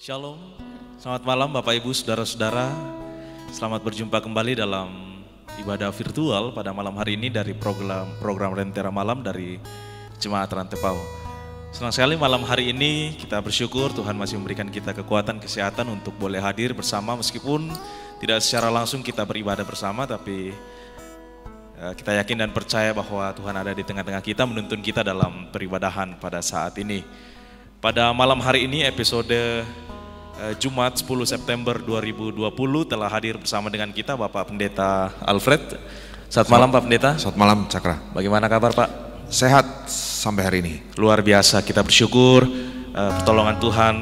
Shalom, selamat malam Bapak Ibu Saudara-saudara. Selamat berjumpa kembali dalam ibadah virtual pada malam hari ini dari program Lentera Malam dari Jemaat Rantepau. Senang sekali malam hari ini kita bersyukur Tuhan masih memberikan kita kekuatan, kesehatan untuk boleh hadir bersama meskipun tidak secara langsung kita beribadah bersama, tapi kita yakin dan percaya bahwa Tuhan ada di tengah-tengah kita menuntun kita dalam peribadahan pada saat ini. Pada malam hari ini episode Jumat 10 September 2020 telah hadir bersama dengan kita Bapak Pendeta Alfred. Selamat malam Pak Pendeta. Selamat malam Cakra. Bagaimana kabar Pak? Sehat sampai hari ini. Luar biasa, kita bersyukur pertolongan Tuhan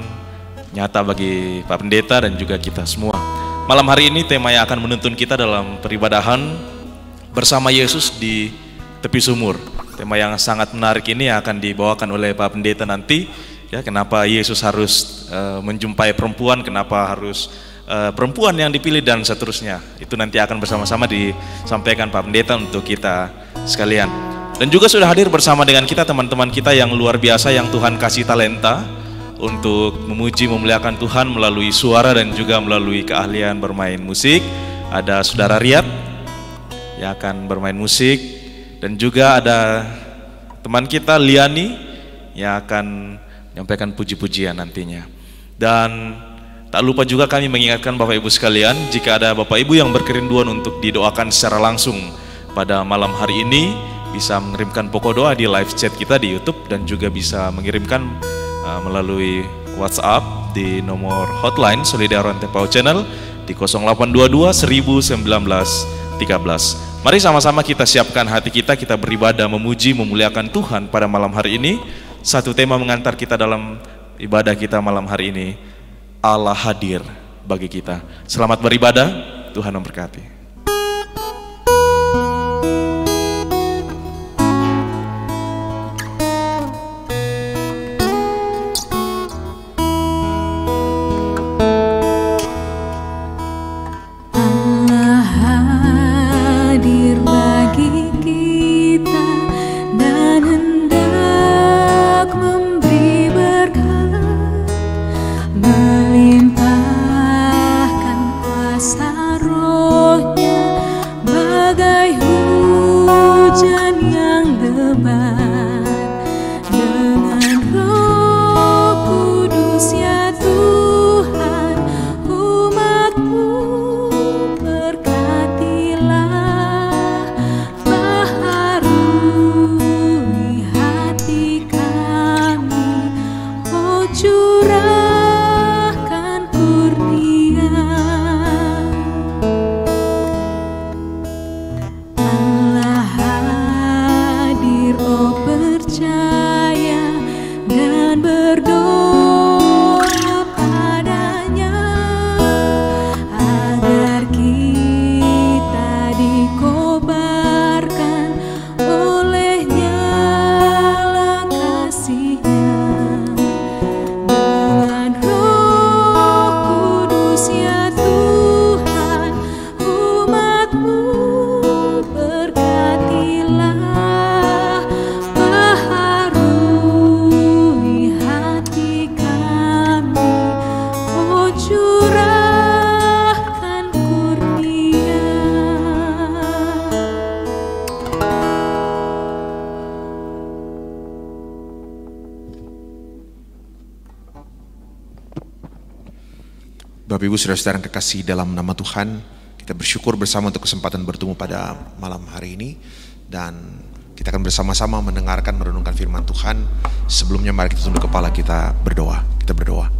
nyata bagi Pak Pendeta dan juga kita semua. Malam hari ini tema yang akan menuntun kita dalam peribadahan bersama Yesus di tepi sumur. Tema yang sangat menarik ini yang akan dibawakan oleh Pak Pendeta nanti. Ya, kenapa Yesus harus menjumpai perempuan, kenapa harus perempuan yang dipilih dan seterusnya. Itu nanti akan bersama-sama disampaikan Pak Pendeta untuk kita sekalian. Dan juga sudah hadir bersama dengan kita teman-teman kita yang luar biasa yang Tuhan kasih talenta untuk memuji memuliakan Tuhan melalui suara dan juga melalui keahlian bermain musik. Ada Saudara Riyad yang akan bermain musik dan juga ada teman kita Liani yang akan menyampaikan puji-pujian nantinya. Dan tak lupa juga kami mengingatkan Bapak Ibu sekalian, jika ada Bapak Ibu yang berkerinduan untuk didoakan secara langsung pada malam hari ini, bisa mengirimkan pokok doa di live chat kita di YouTube dan juga bisa mengirimkan melalui WhatsApp di nomor hotline Solidar Rantepau Channel di 0822 1913. Mari sama-sama kita siapkan hati kita beribadah memuji memuliakan Tuhan pada malam hari ini. Satu tema mengantar kita dalam ibadah kita malam hari ini, Allah hadir bagi kita. Selamat beribadah, Tuhan memberkati. Bapak Ibu Saudara-saudara yang kekasih dalam nama Tuhan, kita bersyukur bersama untuk kesempatan bertemu pada malam hari ini. Dan kita akan bersama-sama mendengarkan, merenungkan firman Tuhan. Sebelumnya mari kita tunduk kepala, kita berdoa. Kita berdoa.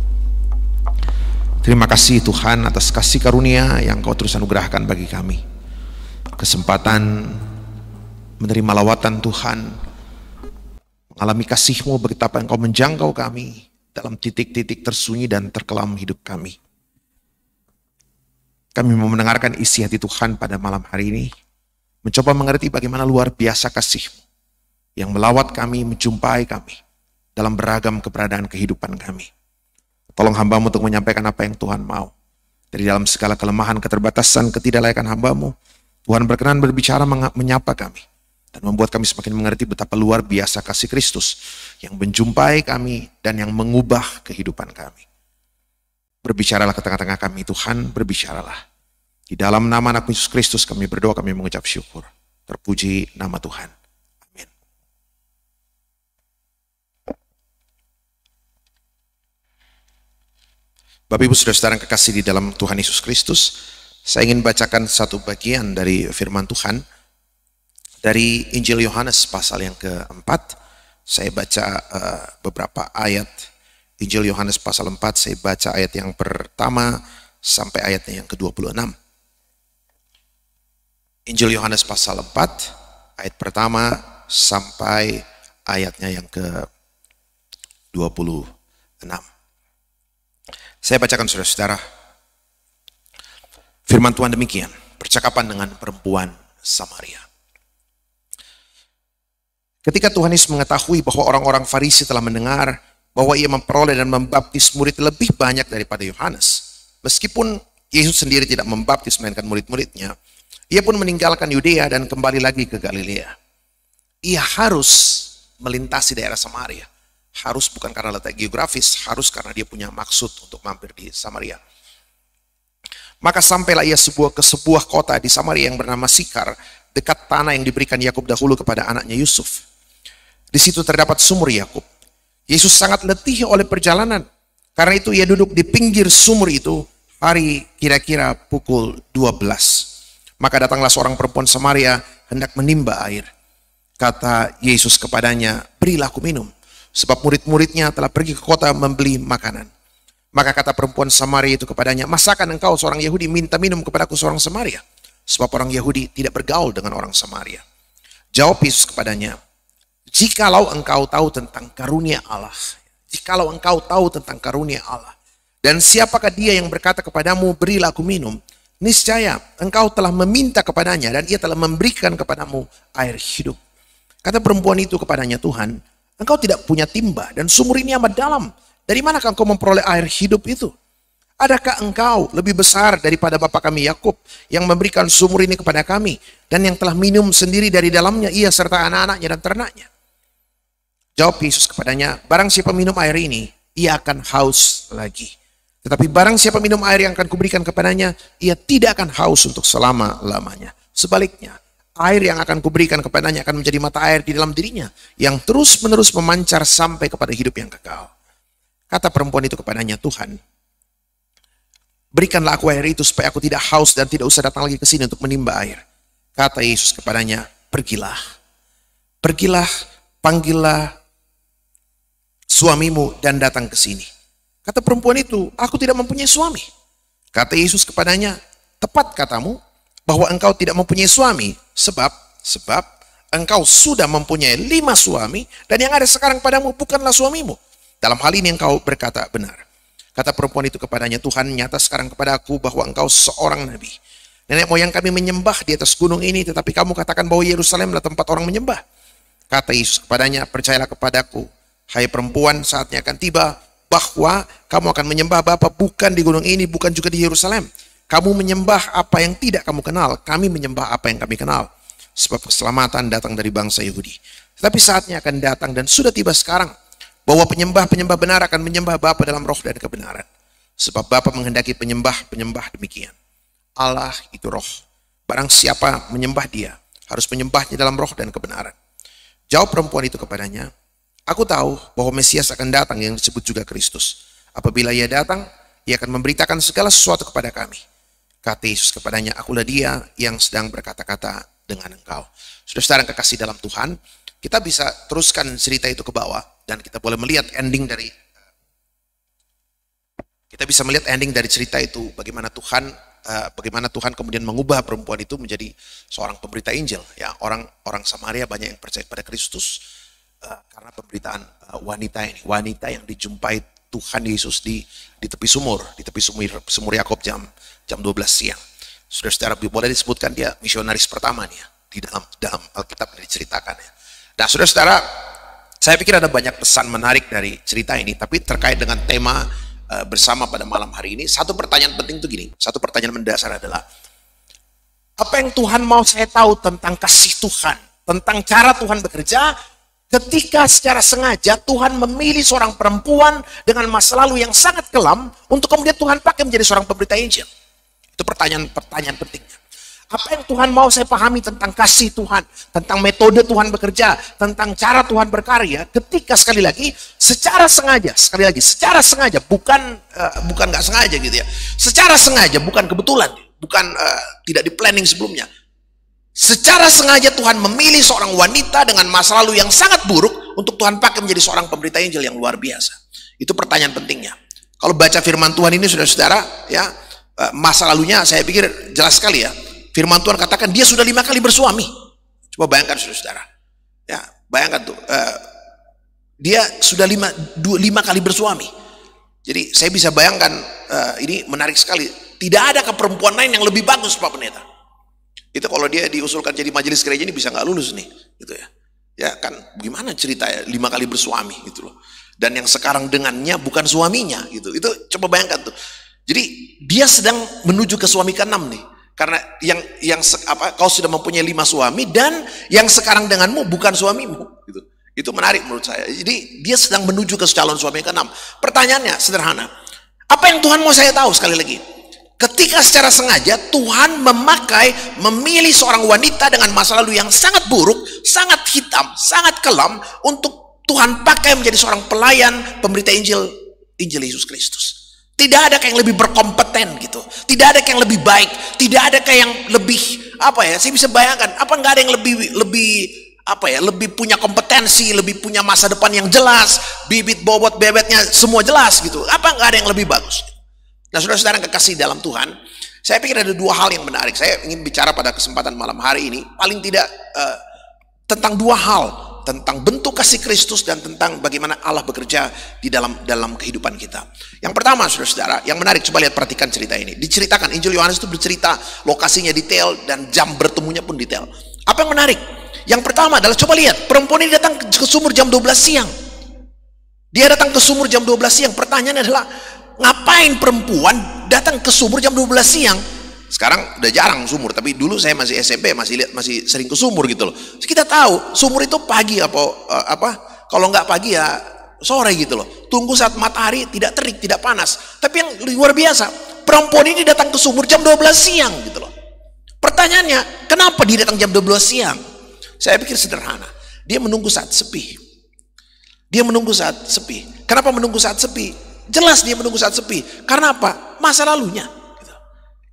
Terima kasih Tuhan atas kasih karunia yang Kau terus anugerahkan bagi kami. Kesempatan menerima lawatan Tuhan, mengalami kasih-Mu betapa Engkau menjangkau kami dalam titik-titik tersunyi dan terkelam hidup kami. Kami mau mendengarkan isi hati Tuhan pada malam hari ini, mencoba mengerti bagaimana luar biasa kasih-Mu yang melawat kami, menjumpai kami dalam beragam keberadaan kehidupan kami. Tolong hamba-Mu untuk menyampaikan apa yang Tuhan mau. Dari dalam segala kelemahan, keterbatasan, ketidaklayakan hamba-Mu, Tuhan berkenan berbicara menyapa kami dan membuat kami semakin mengerti betapa luar biasa kasih Kristus yang menjumpai kami dan yang mengubah kehidupan kami. Berbicaralah ke tengah-tengah kami Tuhan, berbicaralah. Di dalam nama anak Yesus Kristus kami berdoa, kami mengucap syukur. Terpuji nama Tuhan. Amin. Bapak Ibu Saudara-saudara yang kekasih di dalam Tuhan Yesus Kristus, saya ingin bacakan satu bagian dari firman Tuhan dari Injil Yohanes pasal yang keempat. Saya baca beberapa ayat Injil Yohanes pasal 4, saya baca ayat yang pertama sampai ayatnya yang ke-26. Injil Yohanes pasal 4, ayat pertama sampai ayatnya yang ke-26. Saya bacakan saudara-saudara. Firman Tuhan demikian, percakapan dengan perempuan Samaria. Ketika Tuhan Yesus mengetahui bahwa orang-orang Farisi telah mendengar bahwa ia memperoleh dan membaptis murid lebih banyak daripada Yohanes, meskipun Yesus sendiri tidak membaptis melainkan murid-muridnya, ia pun meninggalkan Yudea dan kembali lagi ke Galilea. Ia harus melintasi daerah Samaria. Harus bukan karena letak geografis, harus karena dia punya maksud untuk mampir di Samaria. Maka sampailah ia ke sebuah kota di Samaria yang bernama Sikar, dekat tanah yang diberikan Yakub dahulu kepada anaknya Yusuf. Di situ terdapat sumur Yakub. Yesus sangat letih oleh perjalanan. Karena itu ia duduk di pinggir sumur itu hari kira-kira pukul 12. Maka datanglah seorang perempuan Samaria hendak menimba air. Kata Yesus kepadanya, berilah aku minum. Sebab murid-muridnya telah pergi ke kota membeli makanan. Maka kata perempuan Samaria itu kepadanya, masakan engkau seorang Yahudi minta minum kepadaku seorang Samaria? Sebab orang Yahudi tidak bergaul dengan orang Samaria. Jawab Yesus kepadanya, jikalau engkau tahu tentang karunia Allah. Jikalau engkau tahu tentang karunia Allah. Dan siapakah dia yang berkata kepadamu, berilah aku minum? Niscaya engkau telah meminta kepadanya dan ia telah memberikan kepadamu air hidup. Kata perempuan itu kepadanya, Tuhan, engkau tidak punya timba dan sumur ini amat dalam. Dari manakah engkau memperoleh air hidup itu? Adakah engkau lebih besar daripada bapa kami Yakub yang memberikan sumur ini kepada kami dan yang telah minum sendiri dari dalamnya ia serta anak-anaknya dan ternaknya? Jawab Yesus kepadanya, barang siapa minum air ini, ia akan haus lagi. Tetapi barang siapa minum air yang akan kuberikan kepadanya, ia tidak akan haus untuk selama-lamanya. Sebaliknya, air yang akan kuberikan kepadanya akan menjadi mata air di dalam dirinya, yang terus-menerus memancar sampai kepada hidup yang kekal. Kata perempuan itu kepadanya, Tuhan, berikanlah aku air itu supaya aku tidak haus dan tidak usah datang lagi ke sini untuk menimba air. Kata Yesus kepadanya, pergilah, panggillah suamimu dan datang ke sini. Kata perempuan itu, aku tidak mempunyai suami. Kata Yesus kepadanya, tepat katamu bahwa engkau tidak mempunyai suami, sebab engkau sudah mempunyai 5 suami dan yang ada sekarang padamu bukanlah suamimu. Dalam hal ini engkau berkata benar. Kata perempuan itu kepadanya, Tuhan, nyata sekarang kepada aku bahwa engkau seorang nabi. Nenek moyang kami menyembah di atas gunung ini, tetapi kamu katakan bahwa Yerusalemlah tempat orang menyembah. Kata Yesus kepadanya, percayalah kepadaku, hai perempuan, saatnya akan tiba bahwa kamu akan menyembah Bapa bukan di gunung ini, bukan juga di Yerusalem. Kamu menyembah apa yang tidak kamu kenal, kami menyembah apa yang kami kenal. Sebab keselamatan datang dari bangsa Yahudi. Tetapi saatnya akan datang dan sudah tiba sekarang, bahwa penyembah-penyembah benar akan menyembah Bapa dalam roh dan kebenaran. Sebab Bapa menghendaki penyembah-penyembah demikian. Allah itu roh. Barang siapa menyembah dia, harus menyembahnya dalam roh dan kebenaran. Jawab perempuan itu kepadanya, aku tahu bahwa Mesias akan datang yang disebut juga Kristus. Apabila ia datang, ia akan memberitakan segala sesuatu kepada kami. Kata Yesus kepadanya, akulah dia yang sedang berkata-kata dengan engkau. Saudara-saudara yang kekasih dalam Tuhan, kita bisa teruskan cerita itu ke bawah dan kita boleh melihat ending dari cerita itu, bagaimana Tuhan kemudian mengubah perempuan itu menjadi seorang pemberita Injil. Ya, orang Samaria banyak yang percaya pada Kristus karena pemberitaan wanita yang dijumpai Tuhan Yesus di tepi sumur Yakub jam 12 siang. Saudara-saudara, boleh disebutkan dia misionaris pertama nih ya, di dalam Alkitab diceritakan ya. Nah, saudara-saudara, saya pikir ada banyak pesan menarik dari cerita ini, tapi terkait dengan tema bersama pada malam hari ini, satu pertanyaan penting itu gini, satu pertanyaan mendasar adalah, apa yang Tuhan mau saya tahu tentang kasih Tuhan, tentang cara Tuhan bekerja, ketika secara sengaja Tuhan memilih seorang perempuan dengan masa lalu yang sangat kelam untuk kemudian Tuhan pakai menjadi seorang pemberita Injil? Itu pertanyaan pentingnya. Apa yang Tuhan mau saya pahami tentang kasih Tuhan, tentang metode Tuhan bekerja, tentang cara Tuhan berkarya, ketika sekali lagi secara sengaja, bukan nggak sengaja gitu ya, secara sengaja, bukan kebetulan, bukan tidak di planning sebelumnya. Secara sengaja Tuhan memilih seorang wanita dengan masa lalu yang sangat buruk untuk Tuhan pakai menjadi seorang pemberita Injil yang luar biasa. Itu pertanyaan pentingnya. Kalau baca firman Tuhan ini saudara-saudara, ya masa lalunya saya pikir jelas sekali ya. Firman Tuhan katakan dia sudah 5 kali bersuami. Coba bayangkan saudara-saudara. Ya, bayangkan tuh, dia sudah 5 kali bersuami. Jadi saya bisa bayangkan ini menarik sekali. Tidak ada perempuan lain yang lebih bagus Pak Pendeta. Itu kalau dia diusulkan jadi majelis gereja ini bisa nggak lulus nih, gitu ya. Ya kan, gimana ceritanya 5 kali bersuami gitu loh. Dan yang sekarang dengannya bukan suaminya gitu. Itu coba bayangkan tuh. Jadi dia sedang menuju ke suami ke-6 nih. Karena kau sudah mempunyai 5 suami dan yang sekarang denganmu bukan suamimu gitu. Itu menarik menurut saya. Jadi dia sedang menuju ke calon suami ke-6. Pertanyaannya sederhana. Apa yang Tuhan mau saya tahu sekali lagi? Ketika secara sengaja Tuhan memilih seorang wanita dengan masa lalu yang sangat buruk, sangat hitam, sangat kelam untuk Tuhan pakai menjadi seorang pelayan pemberita Injil Yesus Kristus. Tidak ada yang lebih berkompeten gitu. Tidak ada yang lebih baik. Tidak ada yang lebih saya bisa bayangkan nggak ada yang lebih punya kompetensi, lebih punya masa depan yang jelas, bibit bobot bebetnya semua jelas gitu. Nggak ada yang lebih bagus. Nah, saudara-saudara yang kekasih dalam Tuhan, saya pikir ada 2 hal yang menarik. Saya ingin bicara pada kesempatan malam hari ini, paling tidak tentang 2 hal, tentang bentuk kasih Kristus dan tentang bagaimana Allah bekerja di dalam kehidupan kita. Yang pertama, saudara-saudara, yang menarik, coba lihat, perhatikan cerita ini. Diceritakan, Injil Yohanes itu bercerita, lokasinya detail dan jam bertemunya pun detail. Apa yang menarik? Yang pertama adalah, coba lihat, perempuan ini datang ke sumur jam 12 siang. Dia datang ke sumur jam 12 siang. Pertanyaannya adalah, ngapain perempuan datang ke sumur jam 12 siang? Sekarang udah jarang sumur, tapi dulu saya masih SMP, masih sering ke sumur gitu loh. Kita tahu sumur itu pagi kalau nggak pagi ya sore gitu loh. Tunggu saat matahari tidak terik, tidak panas. Tapi yang luar biasa, perempuan ini datang ke sumur jam 12 siang gitu loh. Pertanyaannya, kenapa dia datang jam 12 siang? Saya pikir sederhana. Dia menunggu saat sepi. Kenapa menunggu saat sepi? Jelas dia menunggu saat sepi. Karena apa? Masa lalunya gitu.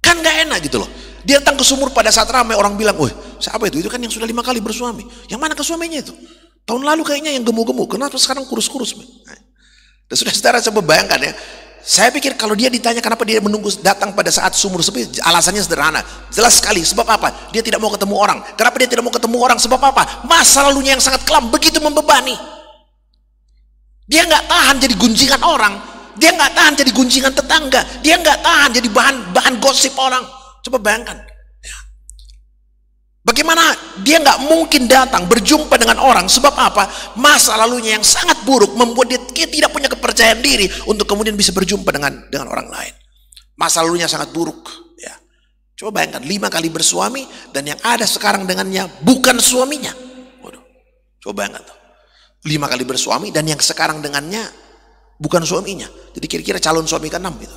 Kan gak enak gitu loh. Dia datang ke sumur pada saat ramai, orang bilang, "Woi, siapa itu? Itu kan yang sudah 5 kali bersuami." Yang mana ke suaminya itu? Tahun lalu kayaknya yang gemuk-gemuk. Kenapa sekarang kurus-kurus? Dan saudara coba bayangkan ya. Saya pikir kalau dia ditanya kenapa dia menunggu datang pada saat sumur sepi, alasannya sederhana. Jelas sekali. Sebab apa? Dia tidak mau ketemu orang. Kenapa dia tidak mau ketemu orang? Sebab apa? Masa lalunya yang sangat kelam begitu membebani. Dia nggak tahan jadi gunjingan orang. Dia nggak tahan jadi gunjingan tetangga. Dia nggak tahan jadi bahan gosip orang. Coba bayangkan. Bagaimana dia nggak mungkin datang berjumpa dengan orang? Sebab apa? Masa lalunya yang sangat buruk membuat dia tidak punya kepercayaan diri untuk kemudian bisa berjumpa dengan orang lain. Masa lalunya sangat buruk. Ya. Coba bayangkan 5 kali bersuami dan yang ada sekarang dengannya bukan suaminya. Waduh. Coba bayangkan tuh. 5 kali bersuami dan yang sekarang dengannya bukan suaminya. Jadi kira-kira calon suami ke-6 gitu.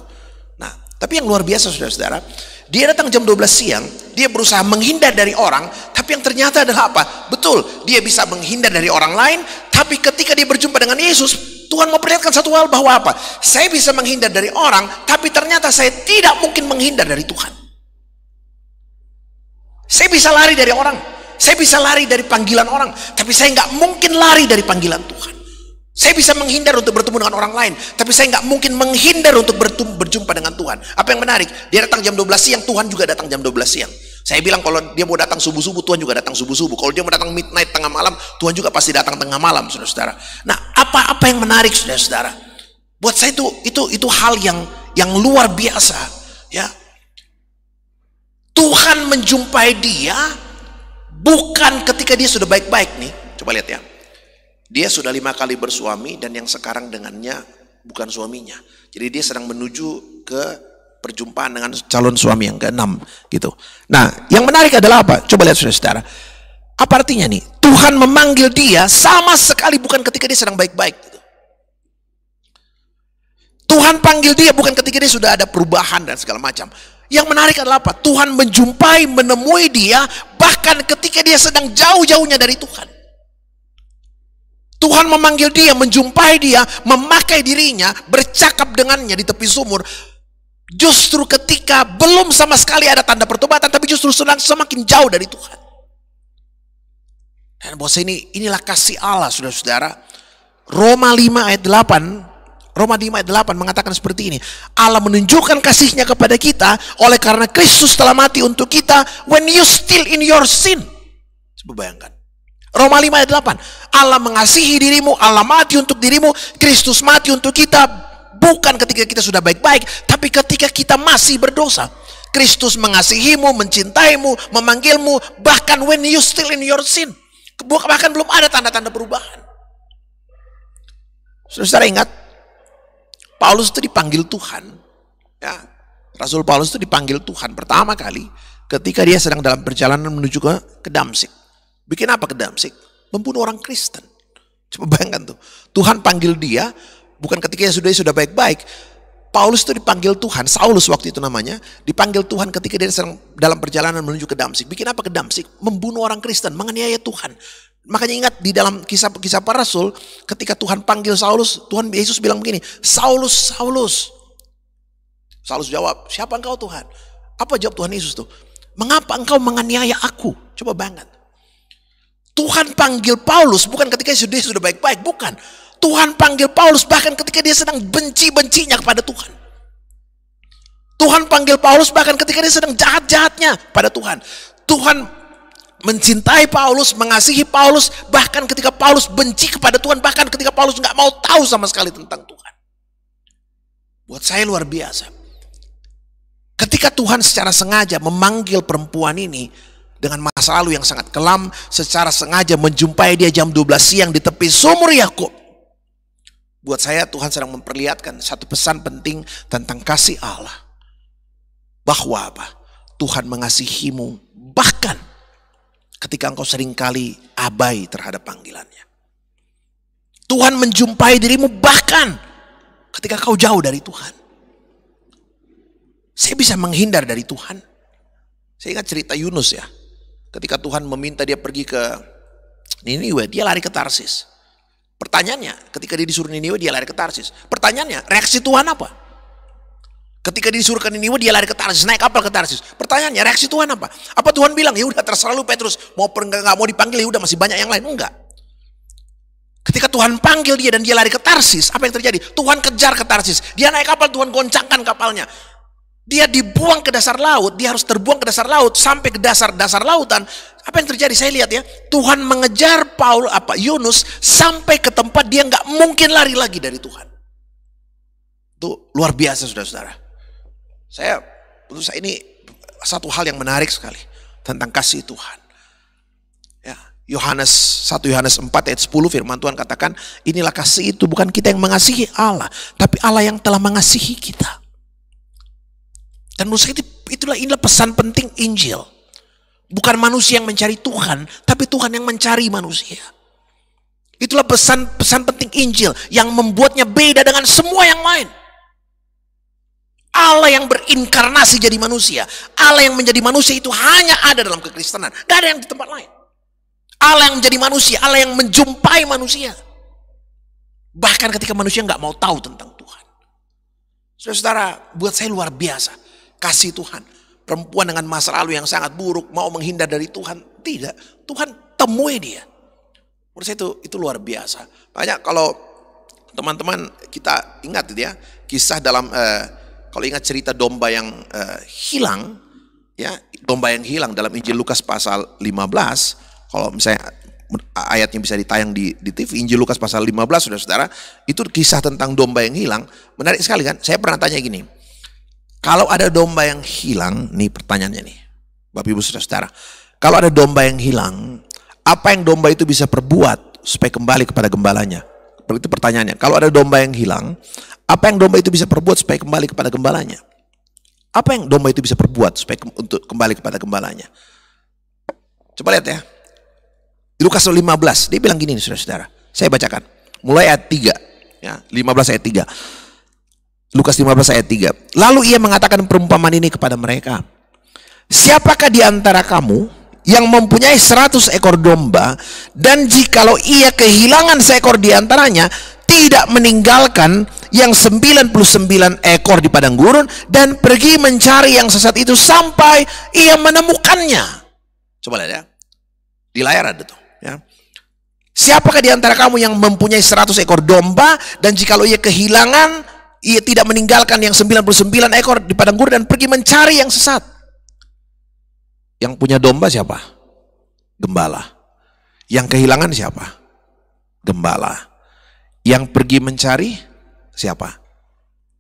Nah, tapi yang luar biasa saudara-saudara, dia datang jam 12 siang, dia berusaha menghindar dari orang, tapi yang ternyata adalah apa? Betul, dia bisa menghindar dari orang lain, tapi ketika dia berjumpa dengan Yesus, Tuhan mau perlihatkan satu hal bahwa apa? Saya bisa menghindar dari orang, tapi ternyata saya tidak mungkin menghindar dari Tuhan. Saya bisa lari dari orang, saya bisa lari dari panggilan orang, tapi saya nggak mungkin lari dari panggilan Tuhan. Saya bisa menghindar untuk bertemu dengan orang lain, tapi saya nggak mungkin menghindar untuk berjumpa dengan Tuhan. Apa yang menarik? Dia datang jam 12 siang, Tuhan juga datang jam 12 siang. Saya bilang kalau dia mau datang subuh-subuh, Tuhan juga datang subuh-subuh. Kalau dia mau datang midnight, tengah malam, Tuhan juga pasti datang tengah malam, saudara-saudara. Nah, apa yang menarik, saudara-saudara? Buat saya itu hal yang luar biasa, ya. Tuhan menjumpai dia bukan ketika dia sudah baik-baik nih. Coba lihat ya. Dia sudah 5 kali bersuami dan yang sekarang dengannya bukan suaminya. Jadi dia sedang menuju ke perjumpaan dengan calon suami yang ke-6 gitu. Nah, yang menarik adalah apa? Coba lihat saudara-saudara. Apa artinya nih? Tuhan memanggil dia sama sekali bukan ketika dia sedang baik-baik. Tuhan panggil dia bukan ketika dia sudah ada perubahan dan segala macam. Yang menarik adalah apa? Tuhan menjumpai, menemui dia bahkan ketika dia sedang jauh-jauhnya dari Tuhan. Tuhan memanggil dia, menjumpai dia, memakai dirinya, bercakap dengannya di tepi sumur. Justru ketika belum sama sekali ada tanda pertobatan, tapi justru sedang semakin jauh dari Tuhan. Dan bos inilah kasih Allah, saudara-saudara. Roma 5 ayat 8 mengatakan seperti ini. Allah menunjukkan kasih-Nya kepada kita oleh karena Kristus telah mati untuk kita when you still in your sin. Coba bayangkan. Roma 5 ayat 8. Allah mengasihi dirimu, Allah mati untuk dirimu, Kristus mati untuk kita bukan ketika kita sudah baik-baik, tapi ketika kita masih berdosa. Kristus mengasihimu, mencintaimu, memanggilmu bahkan when you still in your sin. Bahkan belum ada tanda-tanda perubahan. Saudara ingat, Paulus itu dipanggil Tuhan. Ya, Rasul Paulus itu dipanggil Tuhan pertama kali ketika dia sedang dalam perjalanan menuju ke Damsyik. Bikin apa ke Damsyik? Membunuh orang Kristen. Coba bayangkan tuh. Tuhan panggil dia bukan ketika dia sudah baik-baik. Paulus itu dipanggil Tuhan, Saulus waktu itu namanya, dipanggil Tuhan ketika dia sedang dalam perjalanan menuju ke Damsyik. Bikin apa ke Damsyik? Membunuh orang Kristen, menganiaya Tuhan. Makanya ingat di dalam kisah para rasul, ketika Tuhan panggil Saulus, Tuhan Yesus bilang begini, Saulus, Saulus. Saulus jawab, siapa engkau Tuhan? Apa jawab Tuhan Yesus tuh? Mengapa engkau menganiaya aku? Coba bayangkan. Tuhan panggil Paulus bukan ketika dia sudah baik-baik, bukan. Tuhan panggil Paulus bahkan ketika dia sedang benci-bencinya kepada Tuhan. Tuhan panggil Paulus bahkan ketika dia sedang jahat-jahatnya pada Tuhan. Tuhan mencintai Paulus, mengasihi Paulus bahkan ketika Paulus benci kepada Tuhan, bahkan ketika Paulus nggak mau tahu sama sekali tentang Tuhan. Buat saya luar biasa. Ketika Tuhan secara sengaja memanggil perempuan ini dengan masa lalu yang sangat kelam, secara sengaja menjumpai dia jam 12 siang di tepi sumur Yakub. Buat saya Tuhan sedang memperlihatkan satu pesan penting tentang kasih Allah. Bahwa apa? Tuhan mengasihimu bahkan ketika engkau seringkali abai terhadap panggilannya. Tuhan menjumpai dirimu bahkan ketika kau jauh dari Tuhan. Saya bisa menghindar dari Tuhan. Saya ingat cerita Yunus ya. Ketika Tuhan meminta dia pergi ke Niniwe, dia lari ke Tarsis. Pertanyaannya, ketika dia disuruh Niniwe, dia lari ke Tarsis. Pertanyaannya, reaksi Tuhan apa? Ketika disuruh ke Niniwe, dia lari ke Tarsis, naik kapal ke Tarsis. Pertanyaannya, reaksi Tuhan apa? Apa Tuhan bilang, ya udah terserah lu Petrus, nggak mau dipanggil, ya udah masih banyak yang lain? Enggak. Ketika Tuhan panggil dia dan dia lari ke Tarsis, apa yang terjadi? Tuhan kejar ke Tarsis. Dia naik kapal, Tuhan goncangkan kapalnya. Dia dibuang ke dasar laut, dia harus terbuang ke dasar laut sampai ke dasar lautan. Apa yang terjadi? Saya lihat ya, Tuhan mengejar Yunus sampai ke tempat dia nggak mungkin lari lagi dari Tuhan. Itu luar biasa, saudara-saudara. Menurut saya ini satu hal yang menarik sekali tentang kasih Tuhan. Ya, 1 Yohanes 4 ayat 10 firman Tuhan katakan, inilah kasih itu, bukan kita yang mengasihi Allah, tapi Allah yang telah mengasihi kita. Dan menurut saya inilah pesan penting Injil. Bukan manusia yang mencari Tuhan, tapi Tuhan yang mencari manusia. Itulah pesan penting Injil yang membuatnya beda dengan semua yang lain. Allah yang berinkarnasi jadi manusia. Allah yang menjadi manusia itu hanya ada dalam kekristenan. Gak ada yang di tempat lain. Allah yang menjadi manusia, Allah yang menjumpai manusia. Bahkan ketika manusia nggak mau tahu tentang Tuhan. Saudara, buat saya luar biasa. Kasih Tuhan. Perempuan dengan masa lalu yang sangat buruk mau menghindar dari Tuhan. Tidak. Tuhan temui dia. Menurut saya itu luar biasa. Banyak kalau teman-teman kita ingat ya. Kisah dalam, kalau ingat cerita domba yang hilang. Ya, domba yang hilang dalam Injil Lukas pasal 15. Kalau misalnya ayatnya bisa ditayang di TV. Injil Lukas pasal 15 saudara-saudara. Itu kisah tentang domba yang hilang. Menarik sekali kan. Saya pernah tanya gini. Kalau ada domba yang hilang, nih pertanyaannya nih, Bapak Ibu Saudara-saudara, kalau ada domba yang hilang, apa yang domba itu bisa perbuat supaya kembali kepada gembalanya? Itu pertanyaannya. Kalau ada domba yang hilang, apa yang domba itu bisa perbuat supaya kembali kepada gembalanya? Apa yang domba itu bisa perbuat supaya untuk kembali kepada gembalanya? Coba lihat ya. Lukas 15, dia bilang gini saudara-saudara. Saya bacakan. Mulai ayat 3. Ya, 15 ayat 3. Lukas 15 ayat 3. Lalu ia mengatakan perumpamaan ini kepada mereka. Siapakah di antara kamu yang mempunyai 100 ekor domba, dan jikalau ia kehilangan seekor di antaranya, tidak meninggalkan yang 99 ekor di padang gurun, dan pergi mencari yang sesat itu sampai ia menemukannya. Coba lihat ya. Di layar ada tuh. Ya. Siapakah di antara kamu yang mempunyai 100 ekor domba, dan jikalau ia kehilangan, ia tidak meninggalkan yang 99 ekor di padang gurun dan pergi mencari yang sesat. Yang punya domba siapa? Gembala. Yang kehilangan siapa? Gembala. Yang pergi mencari siapa?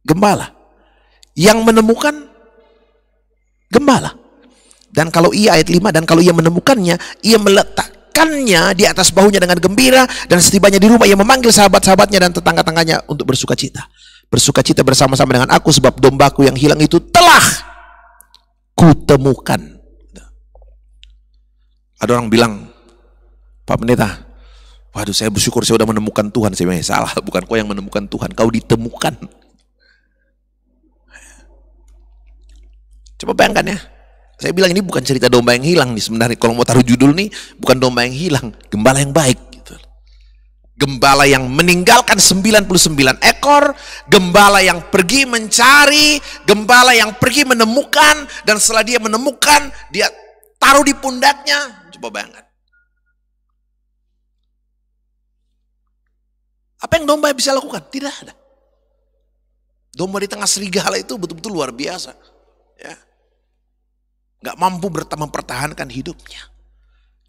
Gembala. Yang menemukan gembala. Dan kalau ia, ayat 5, dan kalau ia menemukannya, ia meletakkannya di atas bahunya dengan gembira, dan setibanya di rumah ia memanggil sahabat-sahabatnya dan tetangga-tangganya untuk bersuka cita. Bersuka cita bersama-sama dengan aku, sebab dombaku yang hilang itu telah kutemukan. Ada orang bilang, Pak Pendeta, waduh saya bersyukur saya sudah menemukan Tuhan. Saya bilang, salah, bukan kau yang menemukan Tuhan, kau ditemukan. Coba bayangkan ya. Saya bilang ini bukan cerita domba yang hilang nih sebenarnya. Kalau mau taruh judul nih, bukan domba yang hilang, gembala yang baik gitu. Gembala yang meninggalkan 99 ekor, gembala yang pergi mencari, gembala yang pergi menemukan, dan setelah dia menemukan, dia taruh di pundaknya. Coba bayangkan. Apa yang domba bisa lakukan? Tidak ada. Domba di tengah serigala itu betul-betul luar biasa. Ya. Gak mampu mempertahankan hidupnya.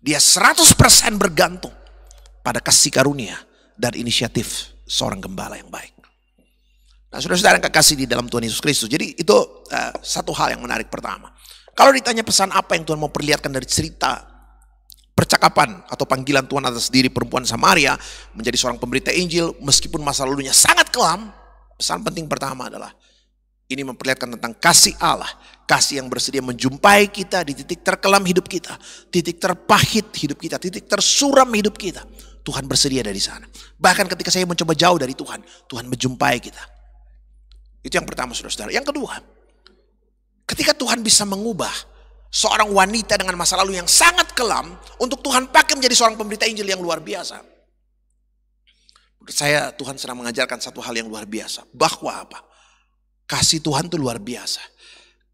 Dia 100% bergantung pada kasih karunia dan inisiatif seorang gembala yang baik. Nah, saudara-saudara yang kekasih di dalam Tuhan Yesus Kristus. Jadi itu satu hal yang menarik pertama. Kalau ditanya pesan apa yang Tuhan mau perlihatkan dari cerita percakapan atau panggilan Tuhan atas diri perempuan Samaria menjadi seorang pemberita Injil, meskipun masa lalunya sangat kelam, pesan penting pertama adalah ini memperlihatkan tentang kasih Allah, kasih yang bersedia menjumpai kita di titik terkelam hidup kita, titik terpahit hidup kita, titik tersuram hidup kita. Tuhan bersedia dari sana. Bahkan ketika saya mencoba jauh dari Tuhan, Tuhan menjumpai kita. Itu yang pertama, saudara-saudara. Yang kedua, ketika Tuhan bisa mengubah seorang wanita dengan masa lalu yang sangat kelam untuk Tuhan pakai menjadi seorang pemberita Injil yang luar biasa. Menurut saya Tuhan sedang mengajarkan satu hal yang luar biasa. Bahwa apa? Kasih Tuhan itu luar biasa.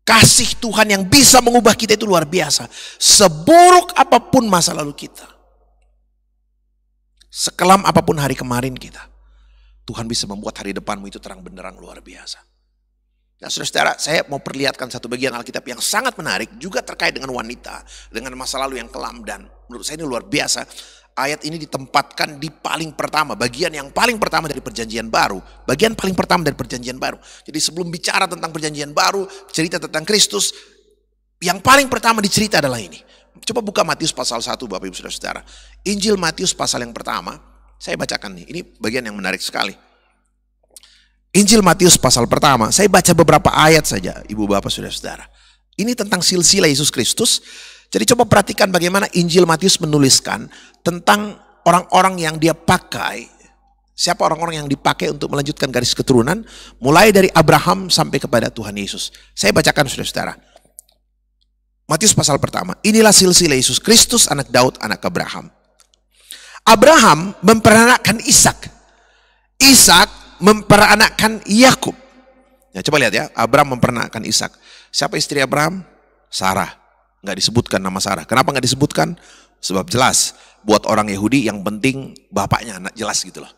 Kasih Tuhan yang bisa mengubah kita itu luar biasa. Seburuk apapun masa lalu kita, sekelam apapun hari kemarin kita, Tuhan bisa membuat hari depanmu itu terang benderang luar biasa. Nah, saudara-saudara, saya mau perlihatkan satu bagian Alkitab yang sangat menarik juga terkait dengan wanita, dengan masa lalu yang kelam, dan menurut saya ini luar biasa. Ayat ini ditempatkan di paling pertama, bagian yang paling pertama dari Perjanjian Baru, bagian paling pertama dari Perjanjian Baru. Jadi sebelum bicara tentang Perjanjian Baru, cerita tentang Kristus, yang paling pertama dicerita adalah ini. Coba buka Matius pasal 1, Bapak Ibu Saudara-saudara. Injil Matius pasal yang pertama, saya bacakan nih, ini bagian yang menarik sekali. Injil Matius pasal pertama, saya baca beberapa ayat saja, Ibu Bapak Saudara-saudara. Ini tentang silsilah Yesus Kristus. Jadi coba perhatikan bagaimana Injil Matius menuliskan tentang orang-orang yang dia pakai. Siapa orang-orang yang dipakai untuk melanjutkan garis keturunan, mulai dari Abraham sampai kepada Tuhan Yesus. Saya bacakan saudara-saudara. Matius pasal pertama, inilah silsilah Yesus Kristus, anak Daud, anak Abraham. Abraham memperanakkan Ishak. Ishak memperanakkan Yakub. Ya, coba lihat ya, Abraham memperanakkan Ishak. Siapa istri Abraham? Sarah. Nggak disebutkan nama Sarah. Kenapa nggak disebutkan? Sebab jelas, buat orang Yahudi yang penting bapaknya anak, jelas gitu loh.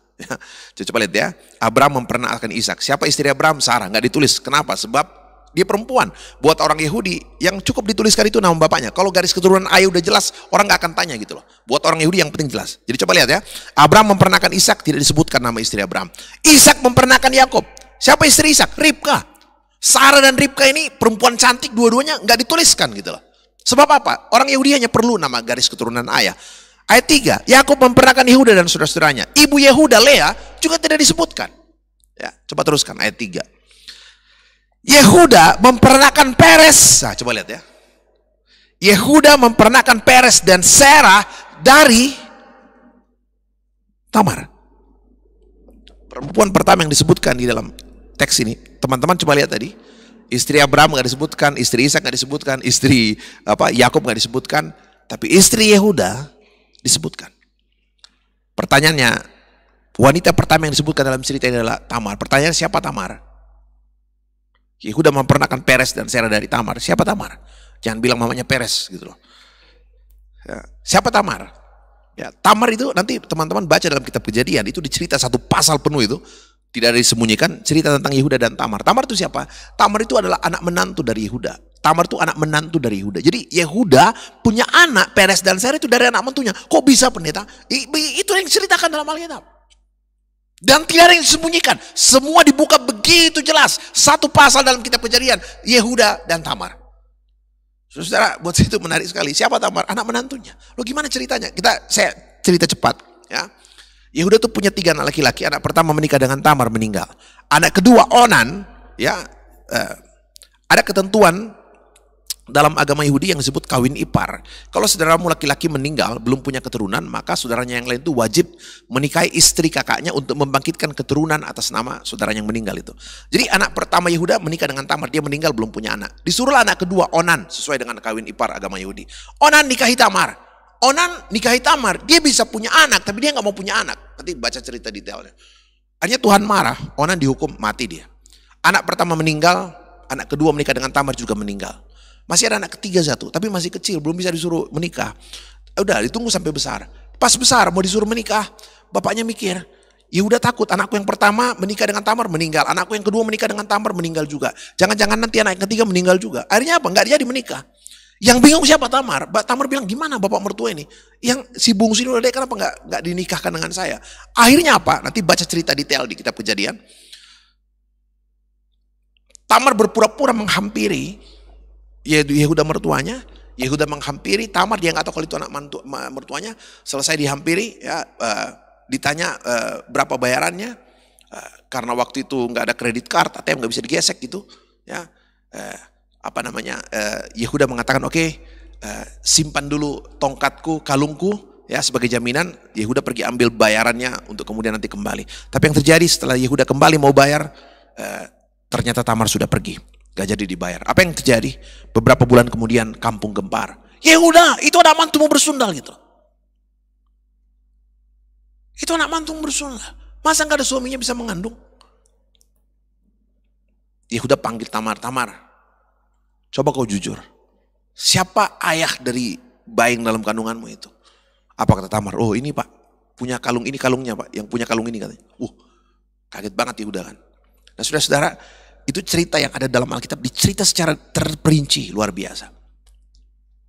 Coba lihat ya, Abraham memperanakkan Ishak. Siapa istri Abraham? Sarah. Nggak ditulis. Kenapa? Sebab dia perempuan. Buat orang Yahudi yang cukup dituliskan itu nama bapaknya. Kalau garis keturunan ayah udah jelas, orang nggak akan tanya gitu loh. Buat orang Yahudi yang penting jelas. Jadi coba lihat ya, Abraham memperanakkan Ishak, tidak disebutkan nama istri Abraham. Ishak memperanakkan Yakub. Siapa istri Ishak? Ribka. Sarah dan Ribka ini perempuan cantik, dua-duanya nggak dituliskan gitu loh. Sebab apa? Orang Yahudi hanya perlu nama garis keturunan ayah. Ayat 3, Yakub memperanakkan Yehuda dan saudara-saudaranya. Ibu Yehuda, Lea, juga tidak disebutkan. Ya, coba teruskan ayat 3. Yehuda memperanakkan Peres. Nah, coba lihat ya. Yehuda memperanakkan Peres dan Serah dari Tamar. Perempuan pertama yang disebutkan di dalam teks ini, teman-teman coba lihat tadi, istri Abraham nggak disebutkan, istri Ishak nggak disebutkan, istri Yakub nggak disebutkan, tapi istri Yehuda disebutkan. Pertanyaannya, wanita pertama yang disebutkan dalam cerita ini adalah Tamar. Pertanyaan, siapa Tamar? Yehuda memperanakan Peres dan Serah dari Tamar. Siapa Tamar? Jangan bilang mamanya Peres gitu loh. Ya, siapa Tamar? Ya, Tamar itu nanti teman-teman baca dalam kitab Kejadian, itu dicerita satu pasal penuh itu, tidak ada disembunyikan cerita tentang Yehuda dan Tamar. Tamar itu siapa? Tamar itu adalah anak menantu dari Yehuda. Tamar itu anak menantu dari Yehuda. Jadi Yehuda punya anak Peres dan Serah itu dari anak menantunya. Kok bisa pendeta? Itu yang diceritakan dalam Alkitab. Dan tidak ada yang disembunyikan. Semua dibuka begitu jelas. Satu pasal dalam kitab Kejadian, Yehuda dan Tamar. Saudara, buat saya itu menarik sekali. Siapa Tamar? Anak menantunya. Loh, gimana ceritanya? Saya cerita cepat. Ya. Yehuda tuh punya 3 anak laki-laki. Anak pertama menikah dengan Tamar, meninggal. Anak kedua Onan, ya, ada ketentuan dalam agama Yahudi yang disebut kawin ipar. Kalau saudaramu laki-laki meninggal, belum punya keturunan, maka saudaranya yang lain itu wajib menikahi istri kakaknya untuk membangkitkan keturunan atas nama saudara yang meninggal itu. Jadi anak pertama Yehuda menikah dengan Tamar, dia meninggal belum punya anak. Disuruhlah anak kedua Onan, sesuai dengan kawin ipar agama Yahudi. Onan nikahi Tamar. Onan nikahi Tamar, dia bisa punya anak, tapi dia nggak mau punya anak. Nanti baca cerita detailnya. Akhirnya Tuhan marah, Onan dihukum mati dia. Anak pertama meninggal, anak kedua menikah dengan Tamar juga meninggal. Masih ada anak ketiga satu, tapi masih kecil, belum bisa disuruh menikah. Udah ditunggu sampai besar. Pas besar mau disuruh menikah, bapaknya mikir, Yehuda takut anakku yang pertama menikah dengan Tamar meninggal, anakku yang kedua menikah dengan Tamar meninggal juga. Jangan-jangan nanti anak yang ketiga meninggal juga. Akhirnya apa? Nggak jadi menikah. Yang bingung siapa Tamar? Tamar bilang, gimana bapak mertua ini? Yang si bungsu ini udah kenapa nggak dinikahkan dengan saya? Akhirnya apa? Nanti baca cerita detail di kitab Kejadian. Tamar berpura-pura menghampiri Yehuda mertuanya. Yehuda menghampiri Tamar, dia nggak tahu kalau itu anak mertuanya. Selesai dihampiri, ya, ditanya berapa bayarannya, karena waktu itu nggak ada kredit card, ATM nggak bisa digesek gitu, ya. Yehuda mengatakan, oke, simpan dulu tongkatku, kalungku, ya, sebagai jaminan. Yehuda pergi ambil bayarannya untuk kemudian nanti kembali. Tapi yang terjadi setelah Yehuda kembali mau bayar, ternyata Tamar sudah pergi. Gak jadi dibayar. Apa yang terjadi? Beberapa bulan kemudian kampung gempar. Yehuda, itu anak mantumu bersundal gitu. Itu anak mantumu bersundal. Masa gak ada suaminya bisa mengandung? Yehuda panggil Tamar. Tamar, coba kau jujur. Siapa ayah dari bayi dalam kandunganmu itu? Apa kata Tamar? Oh, ini pak, punya kalung, ini kalungnya pak. Yang punya kalung ini katanya. Kaget banget Yehuda kan. Nah saudara-saudara, itu cerita yang ada dalam Alkitab, dicerita secara terperinci, luar biasa.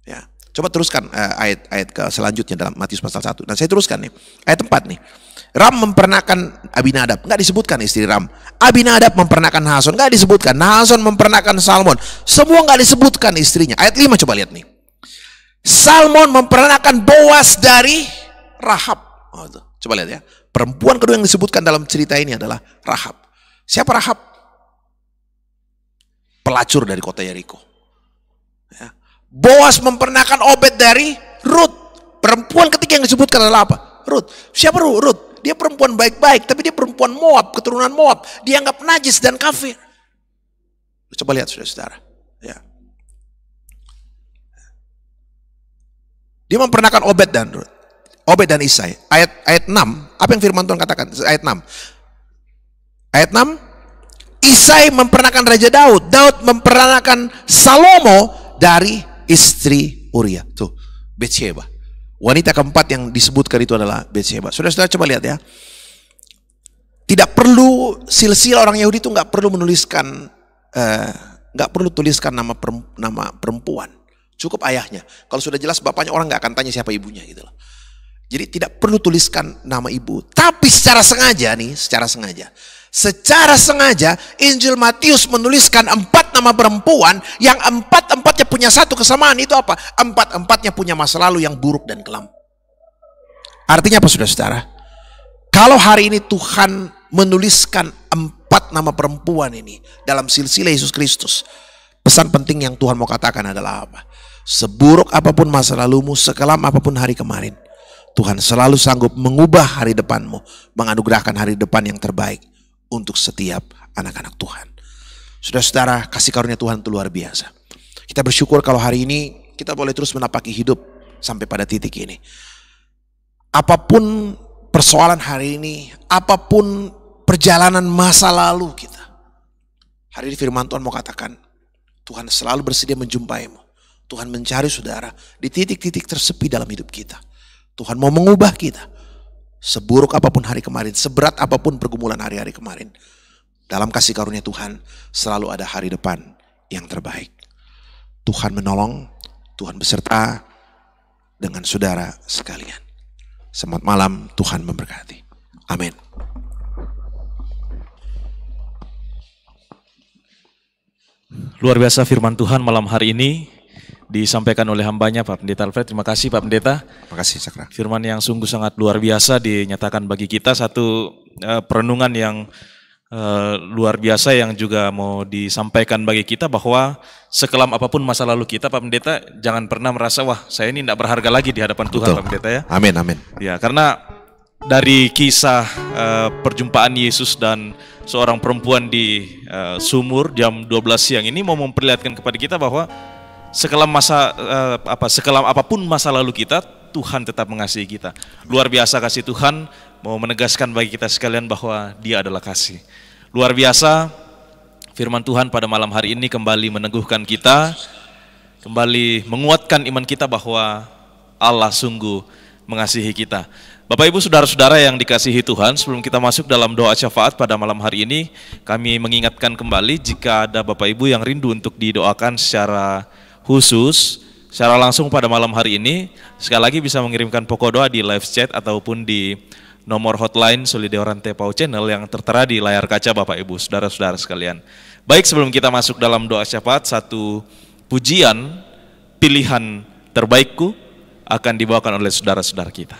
Ya, coba teruskan ayat-ayat ke selanjutnya dalam Matius pasal 1. Dan saya teruskan nih, ayat 4 nih. Ram memperanakan Abinadab, nggak disebutkan istri Ram. Abinadab memperanakan Nahason, nggak disebutkan. Nahason memperanakan Salmon, semua nggak disebutkan istrinya. Ayat 5 coba lihat nih. Salmon memperanakan Boas dari Rahab. Coba lihat ya. Perempuan kedua yang disebutkan dalam cerita ini adalah Rahab. Siapa Rahab? Pelacur dari kota Yeriko. Ya. Boas memperanakan Obed dari Rut. Perempuan ketiga yang disebutkan adalah apa? Rut. Siapa Rut? Dia perempuan baik-baik, tapi dia perempuan Moab, keturunan Moab. Dianggap najis dan kafir. Coba lihat saudara-saudara. Ya. Dia memperanakan Obed dan Rut. Obed dan Isai. Ayat 6. Apa yang firman Tuhan katakan? Ayat 6. Ayat 6. Isai memperanakan Raja Daud. Daud memperanakan Salomo dari istri Uria. Tuh, Betsheba. Wanita keempat yang disebutkan itu adalah Betsheba. Saudara-saudara coba lihat ya. Tidak perlu, silsilah orang Yahudi itu nggak perlu menuliskan, nggak perlu tuliskan nama perempuan. Cukup ayahnya. Kalau sudah jelas bapaknya, orang nggak akan tanya siapa ibunya gitu loh. Jadi tidak perlu tuliskan nama ibu. Tapi secara sengaja nih, secara sengaja Injil Matius menuliskan 4 nama perempuan yang 4-4-nya punya satu kesamaan. Itu apa? 4-4-nya punya masa lalu yang buruk dan kelam. Artinya apa saudara-saudara? Kalau hari ini Tuhan menuliskan 4 nama perempuan ini dalam silsilah Yesus Kristus, pesan penting yang Tuhan mau katakan adalah apa? Seburuk apapun masa lalumu, sekelam apapun hari kemarin, Tuhan selalu sanggup mengubah hari depanmu, menganugerahkan hari depan yang terbaik untuk setiap anak-anak Tuhan. Saudara-saudara, kasih karunia Tuhan itu luar biasa. Kita bersyukur kalau hari ini kita boleh terus menapaki hidup sampai pada titik ini. Apapun persoalan hari ini, apapun perjalanan masa lalu kita, hari ini firman Tuhan mau katakan, Tuhan selalu bersedia menjumpaimu. Tuhan mencari saudara di titik-titik tersepi dalam hidup kita. Tuhan mau mengubah kita. Seburuk apapun hari kemarin, seberat apapun pergumulan hari-hari kemarin, dalam kasih karunia Tuhan selalu ada hari depan yang terbaik. Tuhan menolong, Tuhan beserta dengan saudara sekalian. Selamat malam, Tuhan memberkati. Amin. Luar biasa firman Tuhan malam hari ini disampaikan oleh hambanya Pak Pendeta Alfred. Terima kasih Pak Pendeta. Terima kasih Cakra. Firman yang sungguh sangat luar biasa dinyatakan bagi kita, satu perenungan yang luar biasa yang juga mau disampaikan bagi kita, bahwa sekelam apapun masa lalu kita Pak Pendeta, jangan pernah merasa wah saya ini tidak berharga lagi di hadapan Tuhan. Betul. Pak Pendeta ya. Amin, amin. Ya, karena dari kisah perjumpaan Yesus dan seorang perempuan di sumur jam 12 siang ini mau memperlihatkan kepada kita bahwa sekelam apapun masa lalu kita, Tuhan tetap mengasihi kita. Luar biasa kasih Tuhan mau menegaskan bagi kita sekalian bahwa Dia adalah kasih. Luar biasa firman Tuhan pada malam hari ini kembali meneguhkan kita, kembali menguatkan iman kita bahwa Allah sungguh mengasihi kita. Bapak Ibu saudara-saudara yang dikasihi Tuhan, sebelum kita masuk dalam doa syafaat pada malam hari ini, kami mengingatkan kembali jika ada Bapak Ibu yang rindu untuk didoakan secara khusus, secara langsung pada malam hari ini, sekali lagi bisa mengirimkan pokok doa di live chat ataupun di nomor hotline Solideorante Pau Channel yang tertera di layar kaca Bapak Ibu saudara-saudara sekalian. Baik, sebelum kita masuk dalam doa syafaat, satu pujian pilihan terbaikku akan dibawakan oleh saudara-saudara kita.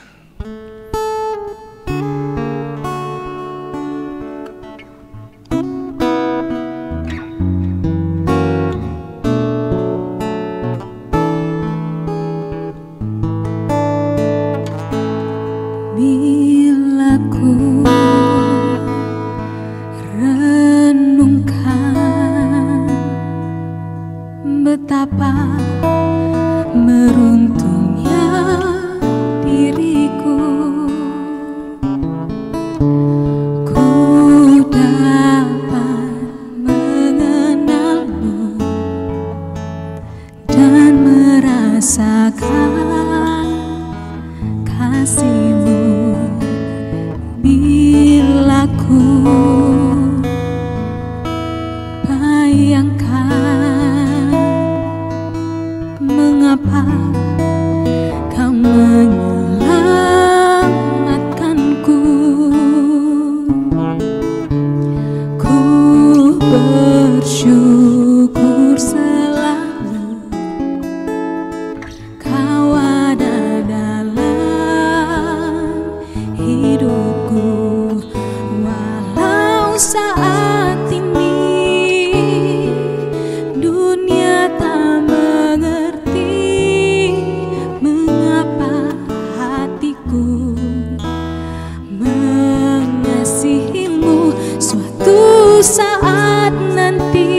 Betapa beruntungnya diriku, ku dapat mengenalmu dan merasakan kasihmu. Bila ku bayangkan mengapa kau menyelamatkanku, ku bersyukur selalu kau ada dalam hidupku. Walau saat ini dunia tak mengerti mengapa hatiku mengasihimu, suatu saat nanti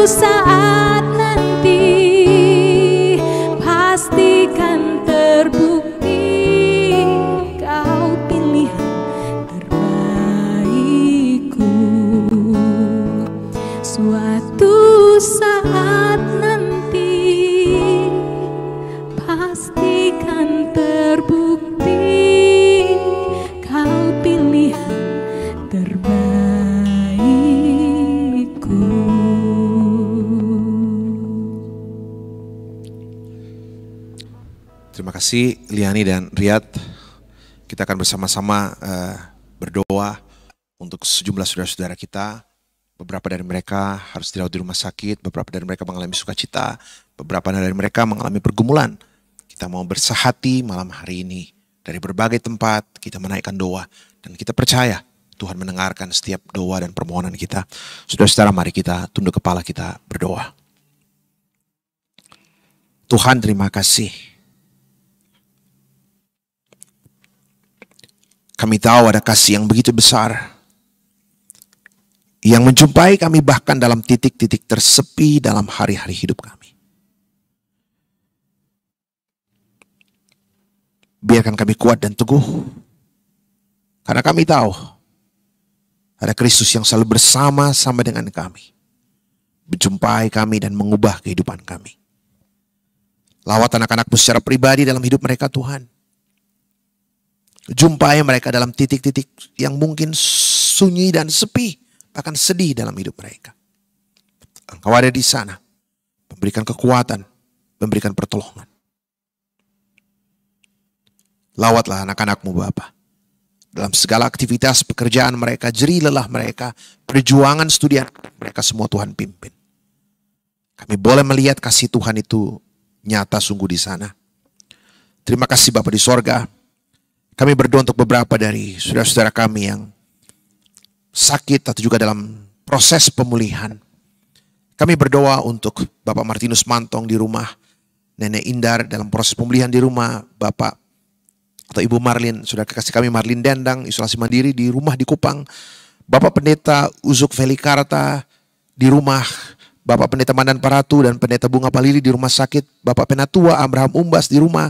saat nanti pastikan terbukti kau pilihan terbaikku. Suatu saat nanti pastikan terbukti kau pilihan terbaikku. Terima kasih Liani dan Riyad. Kita akan bersama-sama berdoa untuk sejumlah saudara-saudara kita. Beberapa dari mereka harus dirawat di rumah sakit, beberapa dari mereka mengalami sukacita, beberapa dari mereka mengalami pergumulan. Kita mau bersahati malam hari ini. Dari berbagai tempat kita menaikkan doa dan kita percaya Tuhan mendengarkan setiap doa dan permohonan kita. Saudara-saudara, mari kita tunduk kepala, kita berdoa. Tuhan, terima kasih. Kami tahu ada kasih yang begitu besar yang menjumpai kami bahkan dalam titik-titik tersepi dalam hari-hari hidup kami. Biarkan kami kuat dan teguh, karena kami tahu ada Kristus yang selalu bersama-sama dengan kami, menjumpai kami dan mengubah kehidupan kami. Lawat anak-anak-Mu secara pribadi dalam hidup mereka, Tuhan. Jumpai mereka dalam titik-titik yang mungkin sunyi dan sepi, bahkan sedih dalam hidup mereka. Engkau ada di sana, memberikan kekuatan, memberikan pertolongan. Lawatlah anak-anak-Mu Bapa. Dalam segala aktivitas pekerjaan mereka, jerih lelah mereka, perjuangan studi mereka, semua Tuhan pimpin. Kami boleh melihat kasih Tuhan itu nyata sungguh di sana. Terima kasih Bapa di sorga. Kami berdoa untuk beberapa dari saudara-saudara kami yang sakit atau juga dalam proses pemulihan. Kami berdoa untuk Bapak Martinus Mantong di rumah, Nenek Indar dalam proses pemulihan di rumah, Bapak atau Ibu Marlin, saudara kekasih kami Marlin Dendang, isolasi mandiri di rumah di Kupang, Bapak Pendeta Uzuk Velikarta di rumah, Bapak Pendeta Mandan Paratu dan Pendeta Bunga Palili di rumah sakit, Bapak Penatua Abraham Umbas di rumah,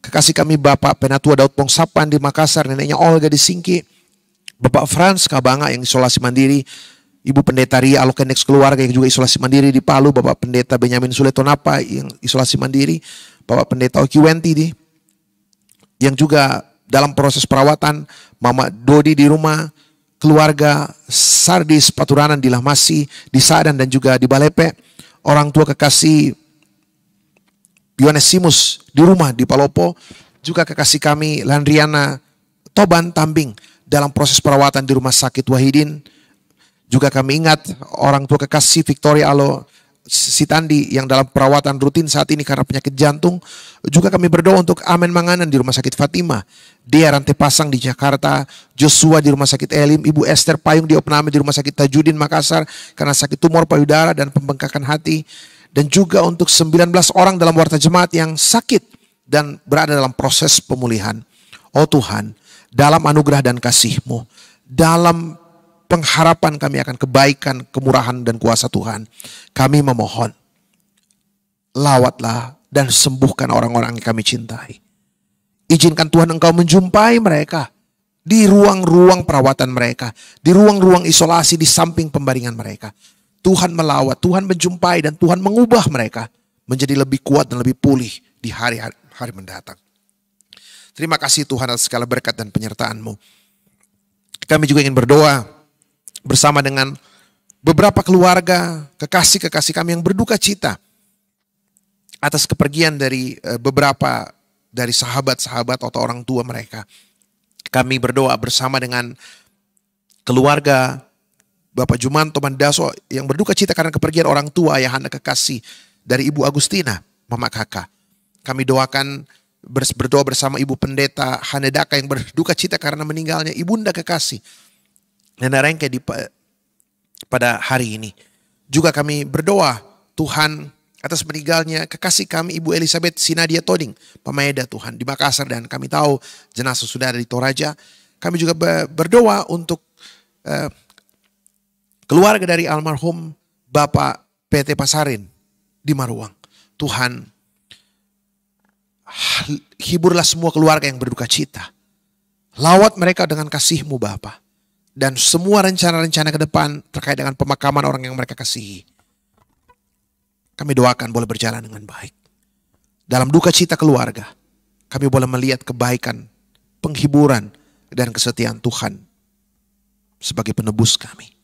kekasih kami Bapak Penatua Daud Pongsapan di Makassar, neneknya Olga di Singki, Bapak Frans Kabanga yang isolasi mandiri, Ibu Pendeta Ria Alokenex keluarga yang juga isolasi mandiri di Palu, Bapak Pendeta Benyamin Suletonapa yang isolasi mandiri, Bapak Pendeta Oki Wenti yang juga dalam proses perawatan, Mama Dodi di rumah, keluarga Sardis Paturanan di Lahmasi, di Sadan dan juga di Balepe, orang tua kekasih Yonesimus di rumah di Palopo, juga kekasih kami Landriana Toban Tambing dalam proses perawatan di rumah sakit Wahidin. Juga kami ingat orang tua kekasih Victoria Alo Sitandi yang dalam perawatan rutin saat ini karena penyakit jantung. Juga kami berdoa untuk Amen Manganan di rumah sakit Fatima, Dea Rantai Pasang di Jakarta, Joshua di rumah sakit Elim, Ibu Esther Payung di Opname di rumah sakit Tajudin Makassar karena sakit tumor payudara dan pembengkakan hati. Dan juga untuk 19 orang dalam warta jemaat yang sakit dan berada dalam proses pemulihan. Oh Tuhan, dalam anugerah dan kasih-Mu, dalam pengharapan kami akan kebaikan, kemurahan dan kuasa Tuhan, kami memohon, lawatlah dan sembuhkan orang-orang yang kami cintai. Izinkan Tuhan Engkau menjumpai mereka di ruang-ruang perawatan mereka, di ruang-ruang isolasi di samping pembaringan mereka. Tuhan melawat, Tuhan menjumpai dan Tuhan mengubah mereka menjadi lebih kuat dan lebih pulih di hari-hari mendatang. Terima kasih Tuhan atas segala berkat dan penyertaan-Mu. Kami juga ingin berdoa bersama dengan beberapa keluarga, kekasih-kekasih kami yang berduka cita atas kepergian dari beberapa dari sahabat-sahabat atau orang tua mereka. Kami berdoa bersama dengan keluarga Bapak Jumanto Mandaso yang berduka cita karena kepergian orang tua ayahanda kekasih dari Ibu Agustina, Mama Kakak. Kami doakan berdoa bersama Ibu Pendeta Hanedaka yang berduka cita karena meninggalnya Ibunda kekasih Nenek Rengke pada hari ini. Juga kami berdoa Tuhan atas meninggalnya kekasih kami Ibu Elizabeth Sinadia Toding, Pemaeda Tuhan di Makassar, dan kami tahu jenazah sudah ada di Toraja. Kami juga berdoa untuk keluarga dari almarhum Bapak PT Pasarin di Maruang. Tuhan, hiburlah semua keluarga yang berduka cita. Lawat mereka dengan kasih-Mu Bapa. Dan semua rencana-rencana ke depan terkait dengan pemakaman orang yang mereka kasihi, kami doakan boleh berjalan dengan baik. Dalam duka cita keluarga, kami boleh melihat kebaikan, penghiburan, dan kesetiaan Tuhan sebagai penebus kami.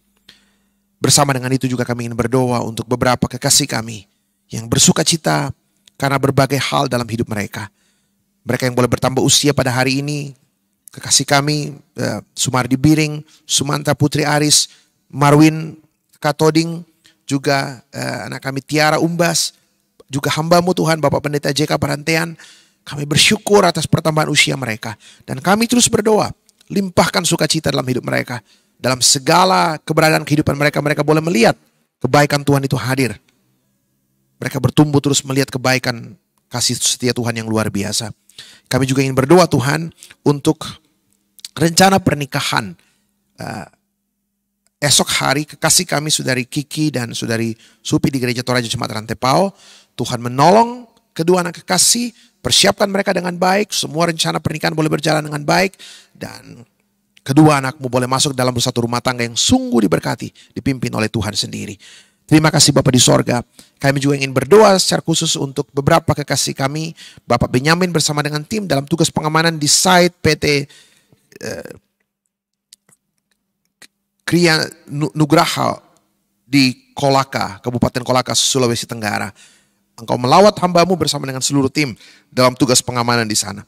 Bersama dengan itu juga kami ingin berdoa untuk beberapa kekasih kami yang bersuka cita karena berbagai hal dalam hidup mereka. Mereka yang boleh bertambah usia pada hari ini, kekasih kami, Sumardi Biring, Sumanta Putri Aris, Marwin Katoding, juga anak kami Tiara Umbas, juga hamba-Mu Tuhan, Bapak Pendeta JK Parantean. Kami bersyukur atas pertambahan usia mereka. Dan kami terus berdoa, limpahkan sukacita dalam hidup mereka. Dalam segala keberadaan kehidupan mereka, mereka boleh melihat kebaikan Tuhan itu hadir. Mereka bertumbuh terus melihat kebaikan kasih setia Tuhan yang luar biasa. Kami juga ingin berdoa Tuhan untuk rencana pernikahan. Esok hari kekasih kami Saudari Kiki dan Saudari Supi di Gereja Toraja Jemaat Rantepao. Tuhan menolong kedua anak kekasih, persiapkan mereka dengan baik. Semua rencana pernikahan boleh berjalan dengan baik. Dan kedua anakmu boleh masuk dalam satu rumah tangga yang sungguh diberkati, dipimpin oleh Tuhan sendiri. Terima kasih Bapak di sorga. Kami juga ingin berdoa secara khusus untuk beberapa kekasih kami. Bapak Benyamin bersama dengan tim dalam tugas pengamanan di site PT Kriya Nugraha di Kolaka, Kabupaten Kolaka, Sulawesi Tenggara. Engkau melawat hamba-Mu bersama dengan seluruh tim dalam tugas pengamanan di sana.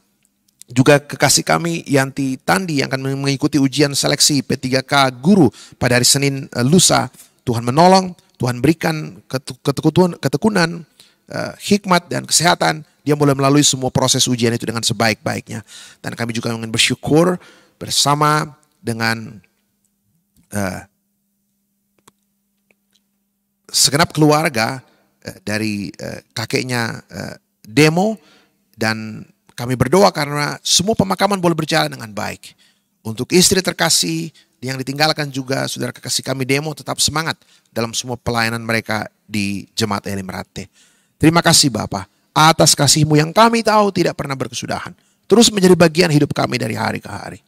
Juga kekasih kami Yanti Tandi yang akan mengikuti ujian seleksi P3K Guru pada hari Senin lusa. Tuhan menolong, Tuhan berikan ketekunan, hikmat dan kesehatan. Dia boleh melalui semua proses ujian itu dengan sebaik-baiknya. Dan kami juga ingin bersyukur bersama dengan segenap keluarga dari kakeknya Demo, dan kami berdoa karena semua pemakaman boleh berjalan dengan baik. Untuk istri terkasih yang ditinggalkan juga saudara kekasih kami Demo tetap semangat dalam semua pelayanan mereka di Jemaat Elim Rate. Terima kasih Bapa atas kasih-Mu yang kami tahu tidak pernah berkesudahan. Terus menjadi bagian hidup kami dari hari ke hari.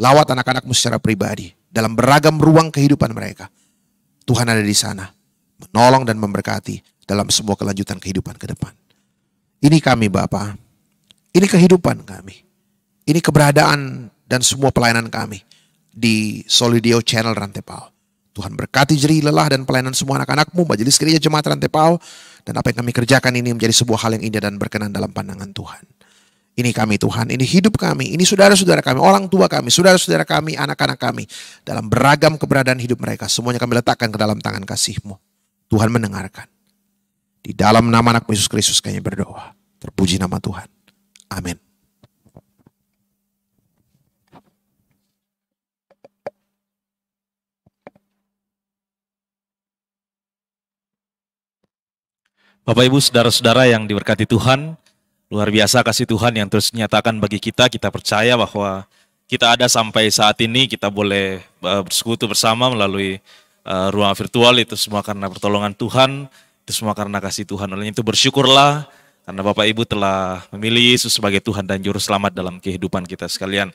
Lawat anak-anak-Mu secara pribadi dalam beragam ruang kehidupan mereka. Tuhan ada di sana, menolong dan memberkati dalam semua kelanjutan kehidupan ke depan. Ini kami Bapa, ini kehidupan kami, ini keberadaan dan semua pelayanan kami di Solidio Channel Rantepao. Tuhan berkati jerih lelah dan pelayanan semua anak-anak-Mu, Majelis Gereja Jemaat Rantepao, dan apa yang kami kerjakan ini menjadi sebuah hal yang indah dan berkenan dalam pandangan Tuhan. Ini kami Tuhan, ini hidup kami, ini saudara-saudara kami, orang tua kami, saudara-saudara kami, anak-anak kami. Dalam beragam keberadaan hidup mereka, semuanya kami letakkan ke dalam tangan kasih-Mu. Tuhan mendengarkan. Di dalam nama anak Yesus Kristus kami berdoa. Terpuji nama Tuhan. Amin. Bapak Ibu saudara-saudara yang diberkati Tuhan, luar biasa kasih Tuhan yang terus dinyatakan bagi kita. Kita percaya bahwa kita ada sampai saat ini, kita boleh bersekutu bersama melalui ruang virtual. Itu semua karena pertolongan Tuhan, itu semua karena kasih Tuhan. Oleh itu bersyukurlah karena Bapak Ibu telah memilih Yesus sebagai Tuhan dan Juru Selamat dalam kehidupan kita sekalian.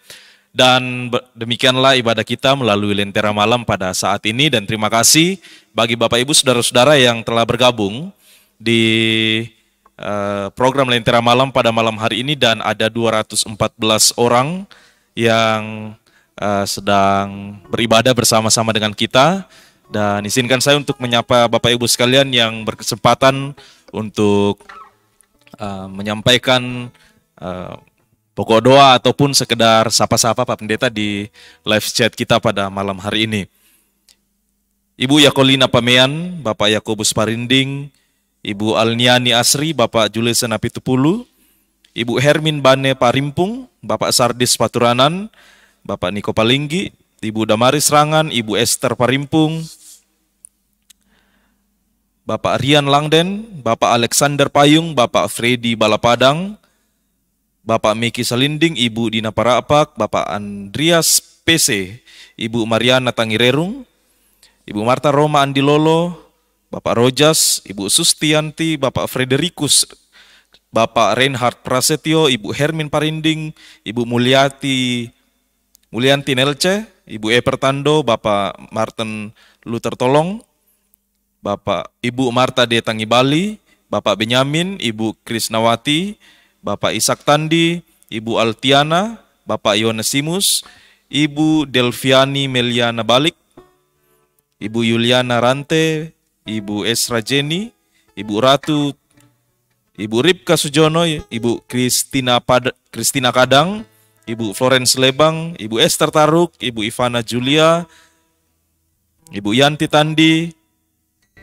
Dan demikianlah ibadah kita melalui Lentera Malam pada saat ini. Dan terima kasih bagi Bapak Ibu saudara-saudara yang telah bergabung di program Lentera Malam pada malam hari ini, dan ada 214 orang yang sedang beribadah bersama-sama dengan kita. Dan izinkan saya untuk menyapa Bapak Ibu sekalian yang berkesempatan untuk menyampaikan pokok doa ataupun sekedar sapa-sapa Pak Pendeta di live chat kita pada malam hari ini. Ibu Yakolina Pamean, Bapak Yakobus Parinding, Ibu Alniani Asri, Bapak Julius Napitupulu, Ibu Hermin Bane Parimpung, Bapak Sardis Paturanan, Bapak Niko Palinggi, Ibu Damaris Rangan, Ibu Esther Parimpung, Bapak Rian Langden, Bapak Alexander Payung, Bapak Freddy Balapadang, Bapak Miki Salinding, Ibu Dina Parapak, Bapak Andreas PC, Ibu Mariana Tangirerung, Ibu Marta Roma Andilolo, Bapak Rojas, Ibu Sustianti, Bapak Frederikus, Bapak Reinhard Prasetyo, Ibu Hermin Parinding, Ibu Mulyanti Nelce, Ibu Epertando, Bapak Martin Luther Tolong, Bapak Ibu Marta D. Tangibali, Bapak Benyamin, Ibu Krisnawati, Bapak Ishak Tandi, Ibu Altiana, Bapak Yonesimus, Ibu Delviani Meliana Balik, Ibu Yuliana Rante, Ibu Esra Jenny, Ibu Ratu, Ibu Ripka Sujono, Ibu Kristina Kadang, Ibu Florence Lebang, Ibu Esther Taruk, Ibu Ivana Julia, Ibu Yanti Tandi,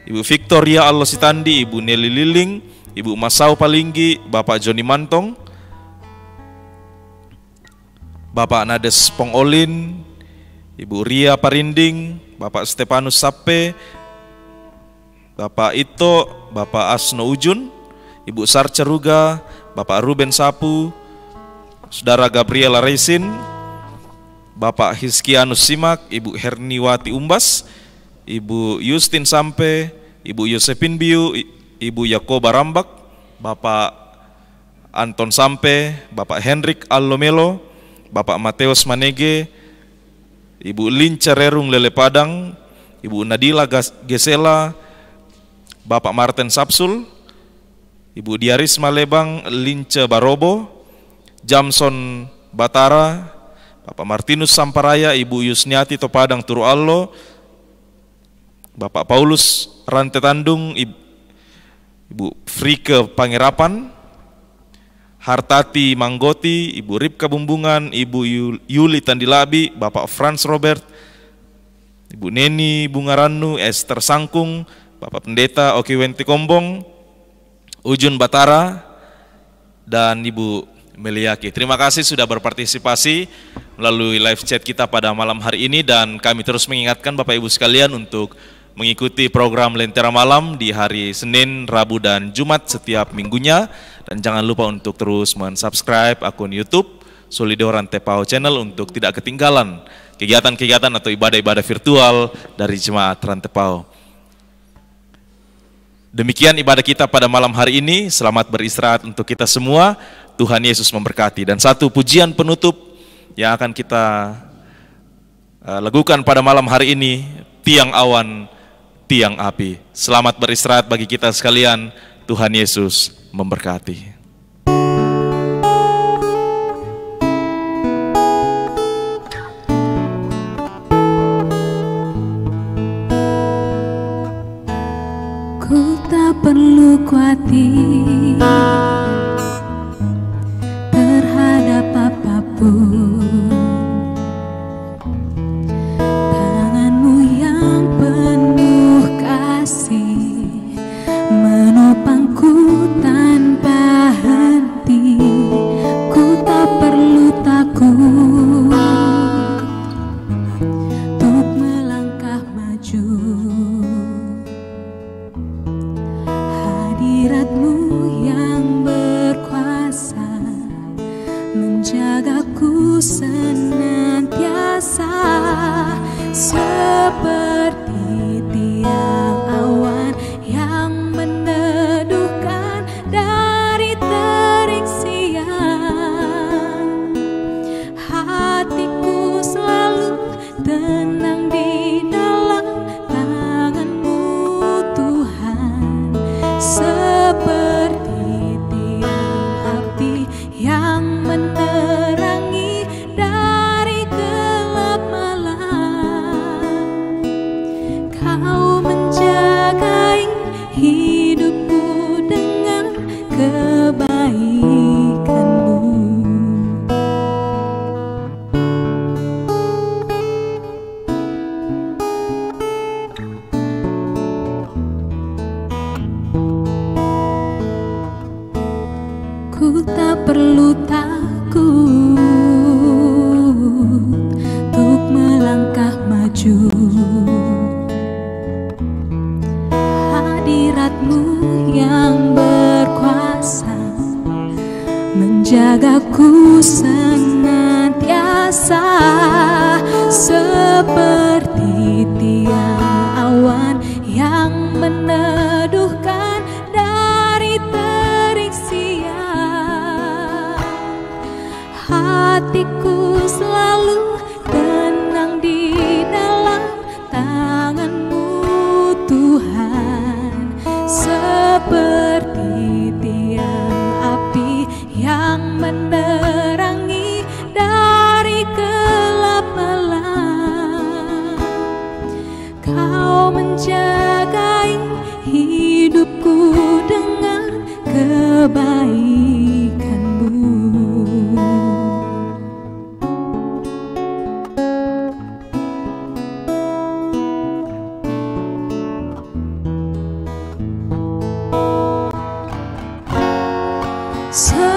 Ibu Victoria Allositandi, Ibu Nelly Liling, Ibu Masau Palinggi, Bapak Joni Mantong, Bapak Nades Pongolin, Ibu Ria Parinding, Bapak Stepanus Sappe, Bapak Ito, Bapak Asno Ujun, Ibu Sarceruga, Bapak Ruben Sapu, Saudara Gabriela Resin, Bapak Hiskianus Simak, Ibu Herniwati Umbas, Ibu Justin Sampe, Ibu Yosepin Biu, Ibu Yakoba Rambak, Bapak Anton Sampe, Bapak Hendrik Allomelo, Bapak Mateus Manege, Ibu Linca Rerung Lele Padang, Ibu Nadila Gesela, Bapak Martin Sapsul, Ibu Diarisma Lebang Lince Barobo, Jamson Batara, Bapak Martinus Samparaya, Ibu Yusniati Topadang Turu Allo, Bapak Paulus Rante Tandung, Ibu Frike Pangerapan, Hartati Manggoti, Ibu Ripka Bumbungan, Ibu Yuli Tandilabi, Bapak Franz Robert, Ibu Neni Bungaranu, Esther Sangkung, Bapak Pendeta Oki Wenti Kombong, Ujun Batara, dan Ibu Meliaki. Terima kasih sudah berpartisipasi melalui live chat kita pada malam hari ini, dan kami terus mengingatkan Bapak Ibu sekalian untuk mengikuti program Lentera Malam di hari Senin, Rabu, dan Jumat setiap minggunya. Dan jangan lupa untuk terus mensubscribe akun YouTube Solido Rantepao Channel untuk tidak ketinggalan kegiatan-kegiatan atau ibadah-ibadah virtual dari Jemaat Rantepao. Demikian ibadah kita pada malam hari ini. Selamat beristirahat untuk kita semua. Tuhan Yesus memberkati. Dan satu pujian penutup yang akan kita lakukan pada malam hari ini, Tiang Awan, Tiang Api. Selamat beristirahat bagi kita sekalian. Tuhan Yesus memberkati. Ku tak perlu khawatir terhadap apapun. Tanganmu yang penuh kasih menopangku tanpa henti. Ku tak perlu takut untuk melangkah maju. Hadiratmu yang berkuasa menjagaku senantiasa, seperti tiang awan yang meneduhkan dari terik siang. Hatiku selalu tenang di dalam tangan-Mu Tuhan, seperti tiang api yang menerangi dari gelap malam. Kau menjagai hidupku dengan kebaikan-Mu. Ku tak perlu takut untuk melangkah maju. Hadirat-Mu yang berkuasa menjagaku senantiasa, seperti tiang awan yang menerangi seperti tiang api yang menerangi dari gelap malam. Kau menjagai hidupku dengan kebaikan-Mu. So